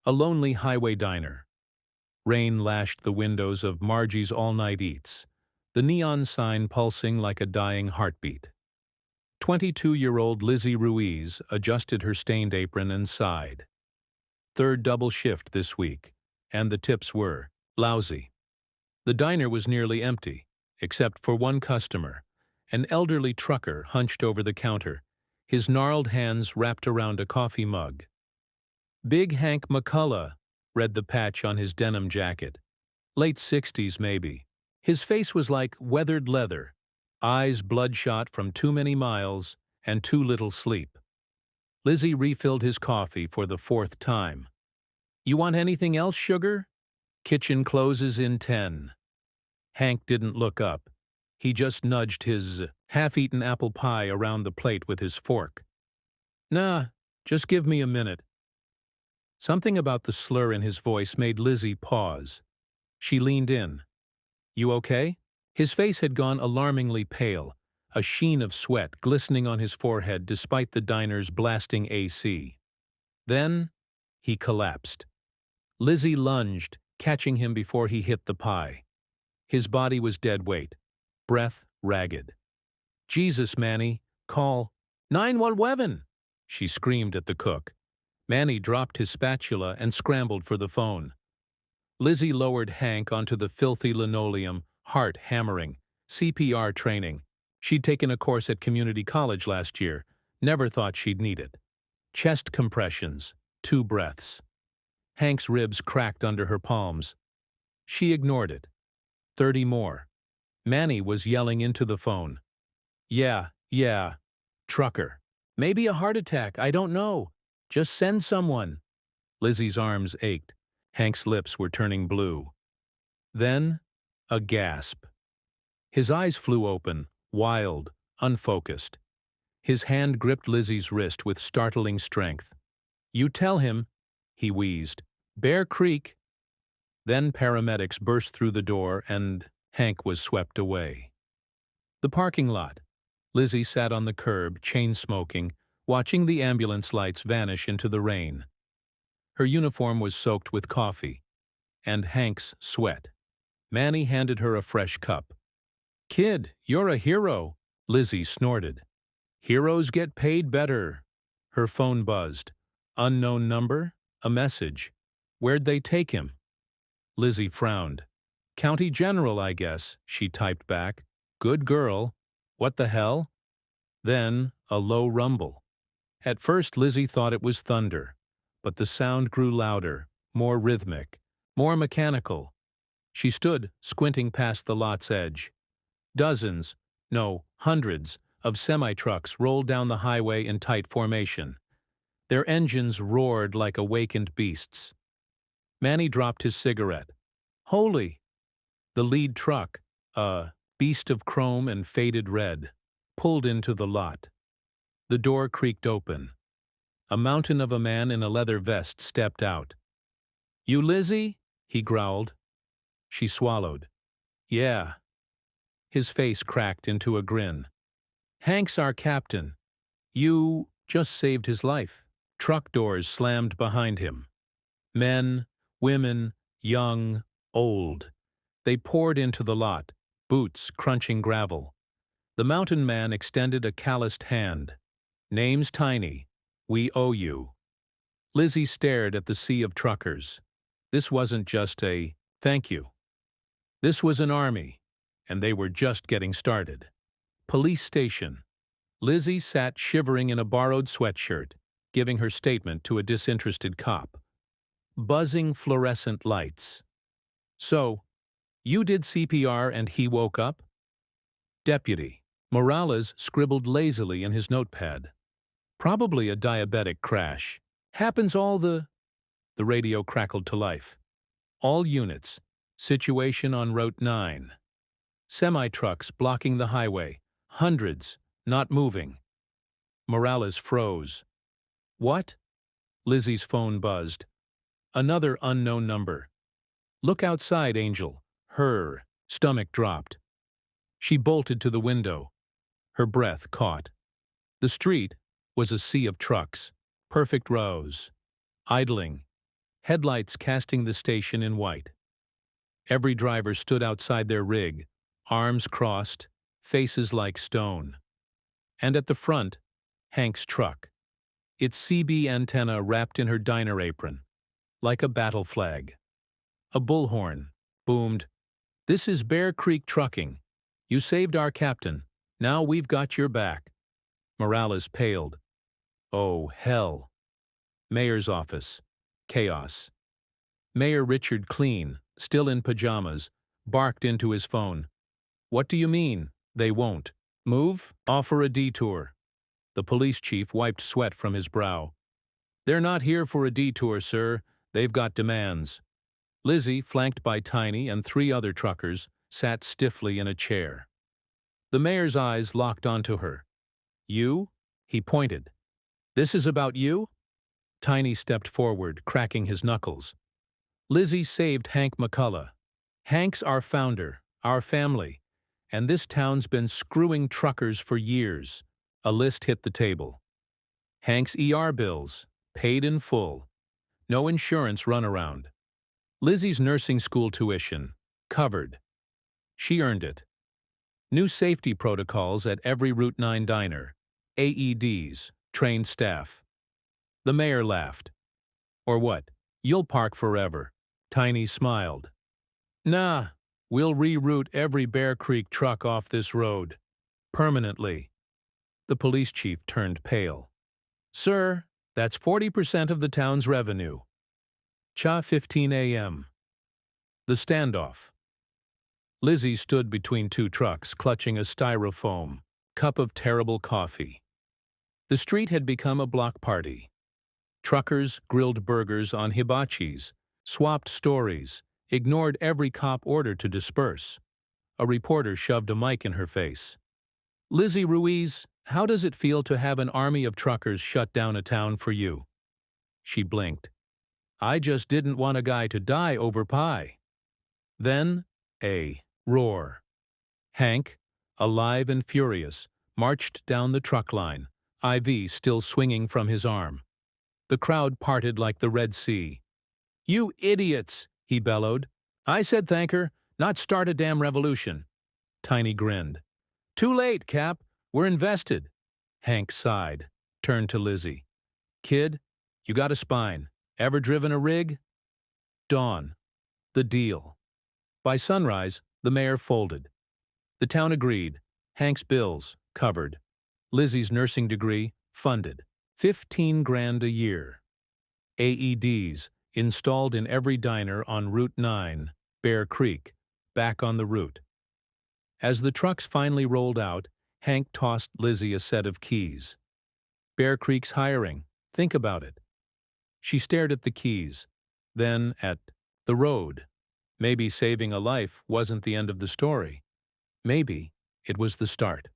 A lonely highway diner. Rain lashed the windows of Margie's all-night eats, the neon sign pulsing like a dying heartbeat. 22-year-old Lizzie Ruiz adjusted her stained apron and sighed. Third double shift this week, and the tips were lousy. The diner was nearly empty, except for one customer, an elderly trucker hunched over the counter, his gnarled hands wrapped around a coffee mug. "Big Hank McCullough," read the patch on his denim jacket. Late 60s, maybe. His face was like weathered leather, eyes bloodshot from too many miles and too little sleep. Lizzie refilled his coffee for the fourth time. "You want anything else, sugar? Kitchen closes in 10. Hank didn't look up. He just nudged his half-eaten apple pie around the plate with his fork. "Nah, just give me a minute." Something about the slur in his voice made Lizzie pause. She leaned in. "You okay?" His face had gone alarmingly pale, a sheen of sweat glistening on his forehead despite the diner's blasting AC. Then, he collapsed. Lizzie lunged, catching him before he hit the pie. His body was dead weight, breath ragged. "Jesus, Manny, call 911!" she screamed at the cook. Manny dropped his spatula and scrambled for the phone. Lizzie lowered Hank onto the filthy linoleum, heart hammering, CPR training. She'd taken a course at community college last year, never thought she'd need it. Chest compressions, 2 breaths. Hank's ribs cracked under her palms. She ignored it. 30 more. Manny was yelling into the phone. Yeah, trucker. Maybe a heart attack, I don't know. Just send someone." Lizzie's arms ached. Hank's lips were turning blue. Then, a gasp. His eyes flew open, wild, unfocused. His hand gripped Lizzie's wrist with startling strength. "You tell him," he wheezed. "Bear Creek." Then paramedics burst through the door and Hank was swept away. The parking lot. Lizzie sat on the curb, chain-smoking, watching the ambulance lights vanish into the rain. Her uniform was soaked with coffee, and Hank's sweat. Manny handed her a fresh cup. "Kid, you're a hero," Lizzie snorted. "Heroes get paid better." Her phone buzzed. Unknown number? A message. Where'd they take him? Lizzie frowned. "County General, I guess," she typed back. "Good girl. What the hell?" Then, a low rumble. At first Lizzie thought it was thunder, but the sound grew louder, more rhythmic, more mechanical. She stood, squinting past the lot's edge. Dozens, no, hundreds, of semi-trucks rolled down the highway in tight formation. Their engines roared like awakened beasts. Manny dropped his cigarette. "Holy!" The lead truck, a beast of chrome and faded red, pulled into the lot. The door creaked open. A mountain of a man in a leather vest stepped out. "You Lizzie?" he growled. She swallowed. "Yeah." His face cracked into a grin. "Hank's our captain. You just saved his life." Truck doors slammed behind him. Men, women, young, old. They poured into the lot, boots crunching gravel. The mountain man extended a calloused hand. "Name's Tiny. We owe you." Lizzie stared at the sea of truckers. This wasn't just a thank you. This was an army, and they were just getting started. Police station. Lizzie sat shivering in a borrowed sweatshirt, giving her statement to a disinterested cop. Buzzing fluorescent lights. "So, you did CPR and he woke up?" Deputy. Morales scribbled lazily in his notepad. "Probably a diabetic crash. Happens all the—" The radio crackled to life. "All units. Situation on Route 9. Semi-trucks blocking the highway. Hundreds, not moving." Morales froze. "What?" Lizzie's phone buzzed. Another unknown number. "Look outside, Angel." Her stomach dropped. She bolted to the window. Her breath caught. The street was a sea of trucks, perfect rows, idling, headlights casting the station in white. Every driver stood outside their rig, arms crossed, faces like stone. And at the front, Hank's truck, its CB antenna wrapped in her diner apron, like a battle flag. A bullhorn boomed, "This is Bear Creek Trucking. You saved our captain. Now we've got your back." Morales paled. Oh, hell. Mayor's office. Chaos. Mayor Richard Clean, still in pajamas, barked into his phone. "What do you mean, they won't? Move? Offer a detour." The police chief wiped sweat from his brow. "They're not here for a detour, sir. They've got demands." Lizzie, flanked by Tiny and 3 other truckers, sat stiffly in a chair. The mayor's eyes locked onto her. "You?" He pointed. "This is about you?" Tiny stepped forward, cracking his knuckles. "Lizzie saved Hank McCullough. Hank's our founder, our family, and this town's been screwing truckers for years." A list hit the table. Hank's ER bills, paid in full. No insurance runaround. Lizzie's nursing school tuition, covered. She earned it. New safety protocols at every Route 9 diner. AEDs, trained staff. The mayor laughed. "Or what? You'll park forever." Tiny smiled. "Nah, we'll reroute every Bear Creek truck off this road. Permanently." The police chief turned pale. "Sir, that's 40% of the town's revenue." Cha 15 a.m. The standoff. Lizzie stood between 2 trucks, clutching a styrofoam cup of terrible coffee. The street had become a block party. Truckers grilled burgers on hibachis, swapped stories, ignored every cop order to disperse. A reporter shoved a mic in her face. "Lizzie Ruiz, how does it feel to have an army of truckers shut down a town for you?" She blinked. "I just didn't want a guy to die over pie." Then, a roar. Hank, alive and furious, marched down the truck line, IV still swinging from his arm. The crowd parted like the Red Sea. "You idiots!" he bellowed. "I said thank her, not start a damn revolution." Tiny grinned. "Too late, Cap. We're invested." Hank sighed, turned to Lizzie. "Kid, you got a spine. Ever driven a rig?" Dawn. The deal. By sunrise, the mayor folded. The town agreed. Hank's bills, covered. Lizzie's nursing degree, funded. 15 grand a year. AEDs, installed in every diner on Route 9, Bear Creek, back on the route. As the trucks finally rolled out, Hank tossed Lizzie a set of keys. "Bear Creek's hiring. Think about it." She stared at the keys, then at the road. Maybe saving a life wasn't the end of the story. Maybe it was the start.